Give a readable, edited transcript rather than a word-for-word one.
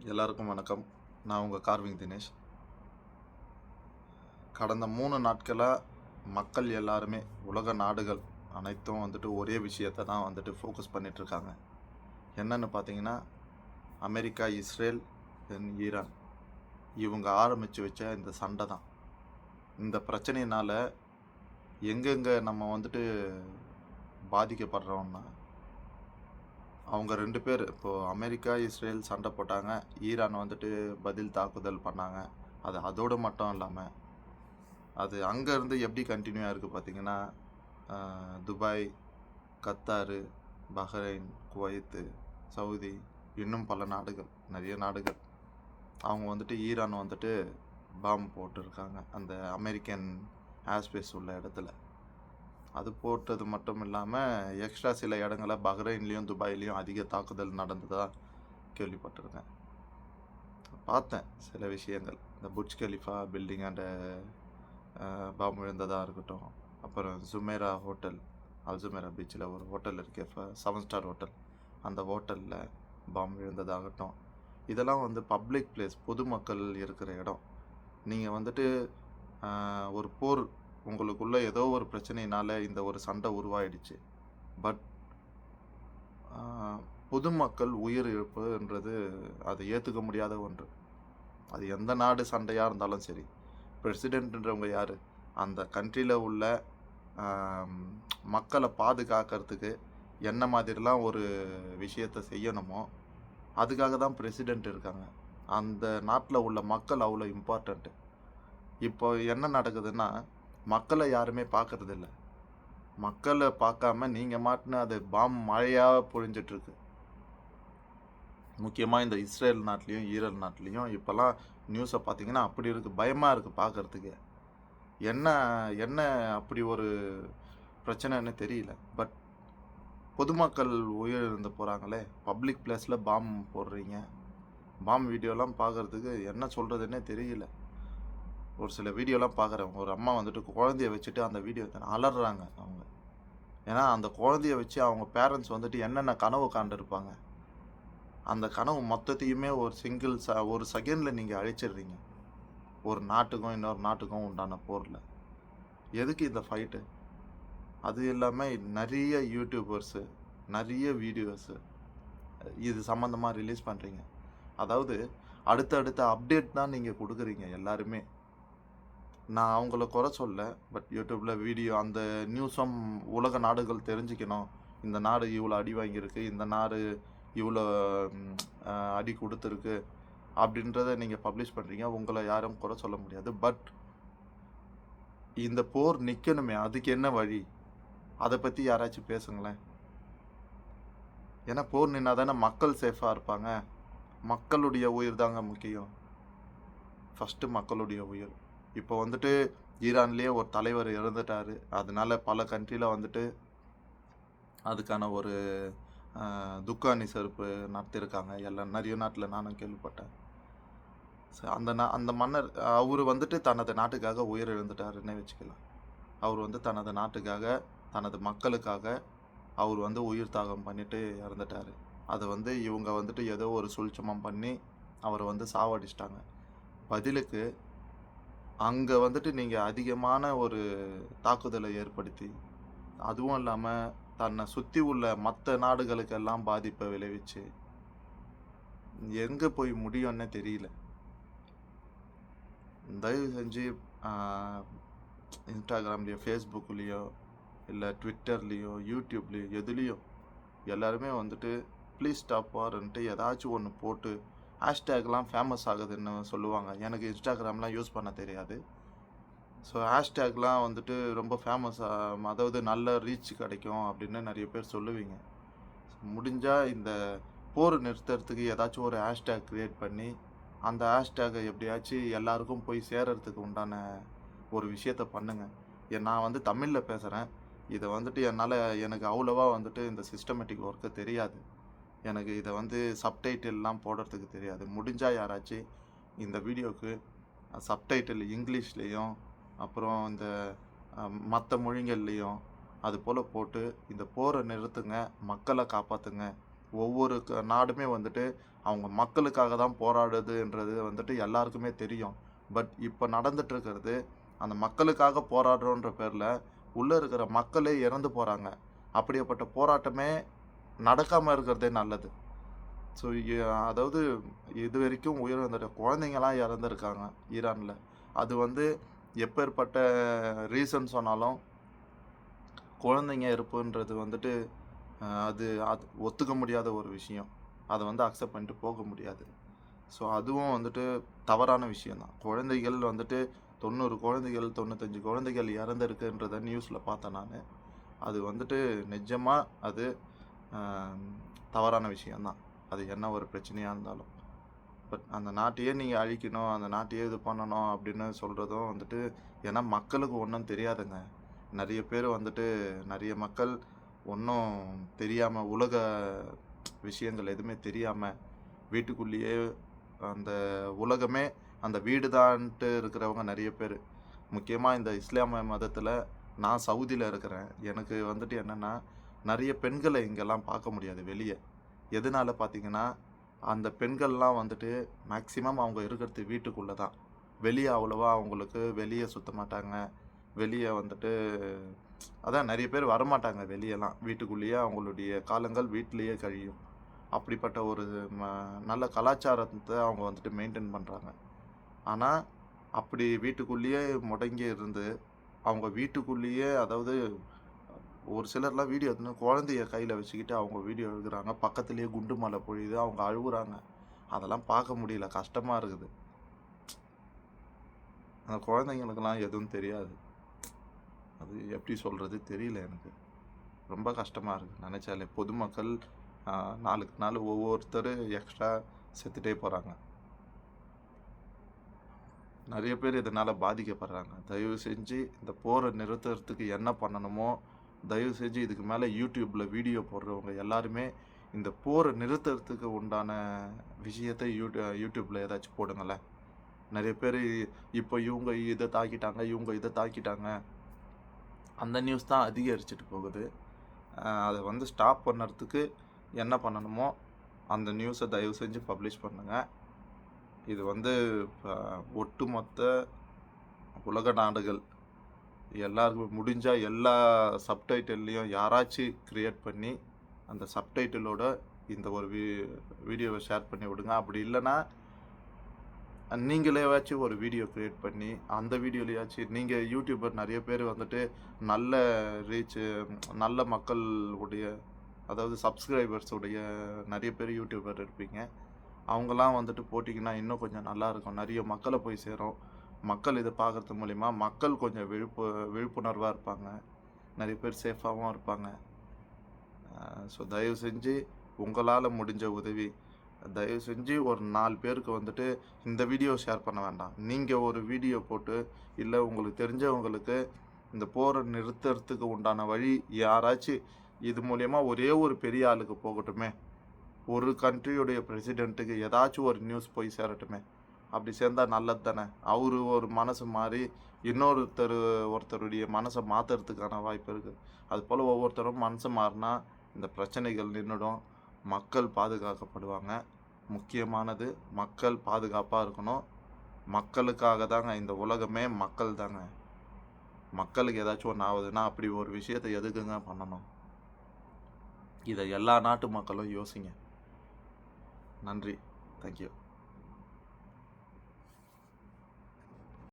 எல்லாருக்கும் வணக்கம். நான் உங்கள் கார்விங் தினேஷ். கடந்த 3 நாட்களாக மக்கள் எல்லாருமே, உலக நாடுகள் அனைத்தும் வந்துட்டு ஒரே விஷயத்தை தான் வந்துட்டு ஃபோக்கஸ் பண்ணிகிட்ருக்காங்க. என்னன்னு பார்த்தீங்கன்னா, அமெரிக்கா, இஸ்ரேல், தென் ஈரான் இவங்க ஆரம்பித்து வச்ச இந்த சண்டை தான். இந்த பிரச்சனையினால் எங்கெங்கே நம்ம வந்துட்டு பாதிக்கப்படுறோம்னா, அவங்க 2 பேர் இப்போது அமெரிக்கா, இஸ்ரேல் சண்டை போட்டாங்க. ஈரான் வந்துட்டு பதில் தாக்குதல் பண்ணாங்க. அது அதோடு மட்டும் இல்லாமல் அது அங்கேருந்து எப்படி கண்டினியூ ஆகிருக்கு பார்த்தீங்கன்னா, Dubai, Qatar, Bahrain, Kuwait, Saudi, இன்னும் பல நாடுகள், நிறைய நாடுகள் அவங்க வந்துட்டு ஈரான் வந்துட்டு பாம்பு போட்டிருக்காங்க அந்த அமெரிக்கன் ஏர்ஸ்பேஸ் உள்ள இடத்துல. அது போட்டது மட்டும் இல்லாமல் எக்ஸ்ட்ரா சில இடங்கள பஹ்ரைன்லேயும் துபாயிலையும் அதிக தாக்குதல் நடந்ததாக கேள்விப்பட்டிருக்கேன். பார்த்தேன் சில விஷயங்கள். இந்த புர்ஜ் கலிஃபா பில்டிங் அண்ட் பாம்பு விழுந்ததாக இருக்கட்டும். அப்புறம் ஜுமேரா ஹோட்டல், அல்ஜுமேரா பீச்சில் ஒரு ஹோட்டல் இருக்கு, 7 ஸ்டார் ஹோட்டல். அந்த ஹோட்டலில் பாம்பு விழுந்ததாகட்டும். இதெல்லாம் வந்து பப்ளிக் பிளேஸ், பொதுமக்கள் இருக்கிற இடம். நீங்கள் வந்துட்டு ஒரு போர், உங்களுக்குள்ள ஏதோ ஒரு பிரச்சனையினால இந்த ஒரு சண்டை உருவாயிடுச்சு. பட் பொதுமக்கள் உயிர் இழப்புன்றது அதை ஏற்றுக்க முடியாத ஒன்று. அது எந்த நாடு சண்டையாக இருந்தாலும் சரி. பிரசிடெண்ட்ன்றவங்க யார்? அந்த கண்ட்ரியில் உள்ள மக்களை பாதுகாக்கிறதுக்கு என்ன மாதிரிலாம் ஒரு விஷயத்தை செய்யணுமோ அதுக்காக தான் பிரசிடெண்ட் இருக்காங்க. அந்த நாட்டில் உள்ள மக்கள் அவ்வளோ இம்பார்ட்டண்ட்டு. இப்போ என்ன நடக்குதுன்னா, மக்களை யாருமே பார்க்கறதில்ல. மக்களை பார்க்காம நீங்கள் மாட்டின அது பாம் மழையாக பொழிஞ்சிட்ருக்கு. முக்கியமாக இந்த இஸ்ரேல் நாட்டிலையும் ஈரான் நாட்டிலையும் இப்போல்லாம் நியூஸை பார்த்தீங்கன்னா அப்படி இருக்குது, பயமாக இருக்குது பார்க்குறதுக்கு. என்ன என்ன அப்படி ஒரு பிரச்சனைன்னு தெரியல. பட் பொதுமக்கள் உயிரிழந்து போகிறாங்களே, பப்ளிக் பிளேஸில் பாம் போடுறீங்க. பாம் வீடியோலாம் பார்க்குறதுக்கு என்ன சொல்கிறதுன்னே தெரியல. ஒரு சில வீடியோலாம் பார்க்குறேன். ஒரு அம்மா வந்துட்டு குழந்தைய வச்சுட்டு அந்த வீடியோ அலறாங்க அவங்க. ஏன்னா அந்த குழந்தைய வச்சு அவங்க பேரண்ட்ஸ் வந்துட்டு என்னென்ன கனவு காண்டிருப்பாங்க. அந்த கனவு மொத்தத்தையுமே ஒரு செகண்டில் நீங்கள் அழிச்சிடுறீங்க. ஒரு நாட்டுக்கும் இன்னொரு நாட்டுக்கும் உண்டான போரில். எதுக்கு இந்த ஃபைட்டு? அது இல்லாமல் நிறைய யூடியூபர்ஸு, நிறைய வீடியோஸு இது சம்மந்தமாக ரிலீஸ் பண்ணுறீங்க. அதாவது அடுத்தடுத்த அப்டேட் தான் நீங்கள் கொடுக்குறீங்க எல்லாருமே. நான் அவங்கள குறை சொல்ல. பட் யூடியூப்பில் வீடியோ அந்த நியூஸும் உலக நாடுகள் தெரிஞ்சுக்கணும். இந்த நாடு இவ்வளோ அடி வாங்கியிருக்கு, இந்த நாடு இவ்வளோ அடி கொடுத்துருக்கு அப்படின்றத நீங்கள் பப்ளிஷ் பண்ணுறீங்க. உங்களை யாரும் குறை சொல்ல முடியாது. பட் இந்த போர் நிற்கணுமே, அதுக்கு என்ன வழி? அதை பற்றி யாராச்சும் பேசுங்களேன். ஏன்னா போர் நின்னா தானே மக்கள் சேஃபாக இருப்பாங்க. மக்களுடைய உயிர் தாங்க முக்கியம். ஃபஸ்ட்டு மக்களுடைய உயிர். இப்போ வந்துட்டு ஈரான்லேயே ஒரு தலைவர் இறந்துட்டார். அதனால பல கண்ட்ரியில் வந்துட்டு அதுக்கான ஒரு துக்க அணிசரிப்பு நடத்தியிருக்காங்க. எல்லாம் நிறைய நாட்டில் நானும் கேள்விப்பட்டேன். அந்த மன்னர் அவர் வந்துட்டு தனது நாட்டுக்காக உயிர் இழந்துட்டாருன்னே வச்சுக்கலாம். அவர் வந்து தனது நாட்டுக்காக, தனது மக்களுக்காக அவர் வந்து உயிர் தியாகம் பண்ணிட்டு இறந்துட்டார். அதை வந்து இவங்க வந்துட்டு ஏதோ ஒரு சூழ்ச்சிமம் பண்ணி அவரை வந்து சாவடிச்சிட்டாங்க. பதிலுக்கு அங்கே வந்துட்டு நீங்கள் அதிகமான ஒரு தாக்குதலை ஏற்படுத்தி, அதுவும் இல்லாமல் தன்னை சுற்றி உள்ள மற்ற நாடுகளுக்கெல்லாம் பாதிப்பை விளைவிச்சு எங்கே போய் முடியும்னே தெரியல. தயவு செஞ்சு இன்ஸ்டாகிராம்லேயோ, ஃபேஸ்புக்லேயோ, இல்லை ட்விட்டர்லேயோ, யூடியூப்லேயோ, எதுலேயோ எல்லாருமே வந்துட்டு ப்ளீஸ் ஸ்டாப் வார்ன்ட்டு ஏதாச்சும் ஒன்று போட்டு ஹேஷ்டேக்லாம் ஃபேமஸ் ஆகுதுன்னு சொல்லுவாங்க. எனக்கு இன்ஸ்டாகிராம்லாம் யூஸ் பண்ண தெரியாது. ஸோ ஹேஷ்டேக்லாம் வந்துட்டு ரொம்ப ஃபேமஸாக, அதாவது நல்ல ரீச் கிடைக்கும் அப்படின்னு நிறைய பேர் சொல்லுவீங்க. முடிஞ்சால் இந்த போர் நிறுத்துறதுக்கு ஏதாச்சும் ஒரு ஹேஷ்டேக் க்ரியேட் பண்ணி அந்த ஹேஷ்டேக்கை எப்படியாச்சும் எல்லாருக்கும் போய் சேர்கிறதுக்கு உண்டான ஒரு விஷயத்த பண்ணுங்கள். நான் வந்து தமிழில் பேசுகிறேன். இதை வந்துட்டு எனக்கு அவ்வளோவா வந்துட்டு இந்த சிஸ்டமேட்டிக் ஒர்க்கு தெரியாது. எனக்கு இதை வந்து சப்டைட்டில்லாம் போடுறதுக்கு தெரியாது. முடிஞ்சால் யாராச்சும் இந்த வீடியோவுக்கு சப்டைட்டில் இங்கிலீஷ்லேயும் அப்புறம் இந்த மற்ற மொழிகள்லேயும் அது போல் போட்டு இந்த போரை நிறுத்துங்க, மக்களை காப்பாற்றுங்க. ஒவ்வொரு நாடுமே வந்துட்டு அவங்க மக்களுக்காக தான் போராடுதுன்றது வந்துட்டு எல்லாருக்குமே தெரியும். பட் இப்போ நடந்துட்டு இருக்கிறது, அந்த மக்களுக்காக போராடுறோன்ற பேரில் உள்ளே இருக்கிற மக்களே இறந்து போகிறாங்க. அப்படிப்பட்ட போராட்டமே நடக்காமல் இருக்கிறதே நல்லது. ஸோ அதாவது இது வரைக்கும் உயிரிழந்த குழந்தைங்கலாம் இறந்துருக்காங்க ஈரானில். அது வந்து எப்பேற்பட்ட ரீசன் சொன்னாலும் குழந்தைங்க இருப்புன்றது வந்துட்டு அது அது ஒத்துக்க முடியாத ஒரு விஷயம். அதை வந்து அக்செப்ட் பண்ணிட்டு போக முடியாது. ஸோ அதுவும் வந்துட்டு தவறான விஷயந்தான். குழந்தைகள் வந்துட்டு 90 குழந்தைகள் 95 குழந்தைகள் இறந்துருக்குன்றத நியூஸில் பார்த்தேன் நான். அது வந்துட்டு நிஜமாக அது தவறான விஷயந்தான். அது என்ன ஒரு பிரச்சனையாக இருந்தாலும். பட் அந்த நாட்டையே நீங்கள் அழிக்கணும், அந்த நாட்டையே இது பண்ணணும் அப்படின்னு சொல்கிறதும் வந்துட்டு ஏன்னா மக்களுக்கு ஒன்றும் தெரியாதுங்க. நிறைய பேர் வந்துட்டு நிறைய மக்கள் ஒன்றும் தெரியாமல் உலக விஷயங்கள் எதுவுமே தெரியாமல் வீட்டுக்குள்ளேயே அந்த உலகமே அந்த வீடு தான்ட்டு இருக்கிறவங்க நிறைய பேர். முக்கியமாக இந்த இஸ்லாமிய மதத்தில் நான் சவுதியில் இருக்கிறேன். எனக்கு வந்துட்டு என்னென்னா நிறைய பெண்களை இங்கெல்லாம் பார்க்க முடியாது வெளியே. எதனால பார்த்தீங்கன்னா அந்த பெண்கள்லாம் வந்துட்டு மேக்ஸிமம் அவங்க இருக்கிறது வீட்டுக்குள்ளே தான். வெளியே அவ்வளோவா அவங்களுக்கு வெளியே சுற்ற மாட்டாங்க. வெளியே வந்துட்டு அதான் நிறைய பேர் வரமாட்டாங்க வெளியெல்லாம். வீட்டுக்குள்ளேயே அவங்களுடைய காலங்கள் வீட்டிலேயே கழியும். அப்படிப்பட்ட ஒரு நல்ல கலாச்சாரத்தை அவங்க வந்துட்டு மெயின்டைன் பண்ணுறாங்க. ஆனால் அப்படி வீட்டுக்குள்ளேயே முடங்கி இருந்து அவங்க வீட்டுக்குள்ளேயே அதாவது ஒரு சிலர்லாம் வீடியோ எடுத்துன்னு குழந்தைய கையில் வச்சுக்கிட்டு அவங்க வீடியோ எடுக்கிறாங்க. பக்கத்துலேயே குண்டு மழை பொழியுது, அவங்க அழுகுறாங்க. அதெல்லாம் பார்க்க முடியல, கஷ்டமாக இருக்குது. அந்த குழந்தைங்களுக்கெல்லாம் எதுவும் தெரியாது. அது எப்படி சொல்கிறது தெரியல எனக்கு. ரொம்ப கஷ்டமாக இருக்குது நினச்சாலே. பொதுமக்கள் நாளுக்கு நாள் ஒவ்வொருத்தர் எக்ஸ்ட்ரா செத்துட்டே போகிறாங்க. நிறைய பேர் இதனால் பாதிக்கப்படுறாங்க. தயவு செஞ்சு இந்த போரை நிறுத்துறதுக்கு என்ன பண்ணணுமோ தயவு செஞ்சு இதுக்கு மேலே யூடியூப்பில் வீடியோ போடுறவங்க எல்லாருமே இந்த போரை நிறுத்துறதுக்கு உண்டான விஷயத்தை யூடியூப்பில் ஏதாச்சும் போடுங்களேன். நிறைய பேர் இப்போ இவங்க இதை தாக்கிட்டாங்க, இவங்க இதை தாக்கிட்டாங்க, அந்த நியூஸ் தான் அதிகரிச்சுட்டு போகுது. அதை வந்து ஸ்டாப் பண்ணுறதுக்கு என்ன பண்ணணுமோ அந்த நியூஸை தயவு செஞ்சு பப்ளிஷ் பண்ணுங்கள். இது வந்து ஒட்டுமொத்த உலக நாடுகள் எல்லாருக்கும் முடிஞ்சால் எல்லா சப்டைட்டில்லையும் யாராச்சும் க்ரியேட் பண்ணி அந்த சப்டைட்டிலோட இந்த ஒரு வீடியோவை ஷேர் பண்ணி விடுங்க. அப்படி இல்லைன்னா நீங்களேவாச்சும் ஒரு வீடியோ க்ரியேட் பண்ணி அந்த வீடியோலையாச்சும் நீங்கள் யூடியூபர் நிறைய பேர் வந்துட்டு நல்ல ரீச்சு நல்ல மக்களுடைய அதாவது சப்ஸ்கிரைபர்ஸுடைய நிறைய பேர் யூடியூபர் இருப்பீங்க. அவங்களாம் வந்துட்டு போட்டிங்கன்னா இன்னும் கொஞ்சம் நல்லாயிருக்கும். நிறைய மக்களை போய் சேரும். மக்கள் இதை பார்க்குறது மூலிமா மக்கள் கொஞ்சம் விழிப்புணர்வாக இருப்பாங்க. நிறைய பேர் சேஃபாகவும் இருப்பாங்க. ஸோ தயவு செஞ்சு உங்களால் முடிஞ்ச உதவி தயவு செஞ்சு ஒரு 4 பேருக்கு வந்துட்டு இந்த வீடியோ ஷேர் பண்ண வேண்டாம். நீங்கள் ஒரு வீடியோ போட்டு இல்லை உங்களுக்கு தெரிஞ்சவங்களுக்கு இந்த போரை நிறுத்துறதுக்கு உண்டான வழி யாராச்சும் இது மூலயமா ஒரே ஒரு பெரிய ஆளுக்கு போகட்டுமே. ஒரு கண்ட்ரியுடைய பிரசிடெண்ட்டுக்கு ஏதாச்சும் ஒரு நியூஸ் போய் சேரட்டுமே. அப்படி சேர்ந்தால் நல்லது தானே. அவரு ஒரு மனசு மாறி ஒருத்தருடைய மனசை மாற்றுறதுக்கான வாய்ப்பு இருக்குது. அதுபோல் ஒவ்வொருத்தரும் மனசு மாறினா இந்த பிரச்சனைகள் நின்றுடும். மக்கள் பாதுகாக்கப்படுவாங்க. முக்கியமானது மக்கள் பாதுகாப்பாக இருக்கணும். மக்களுக்காக தாங்க இந்த உலகமே, மக்கள் தாங்க. மக்களுக்கு ஏதாச்சும் ஒன்று ஆகுதுன்னா அப்படி ஒரு விஷயத்தை எதுக்குங்க பண்ணணும்? இதை எல்லா நாட்டு மக்களும் யோசிங்க. நன்றி. தேங்க்யூ.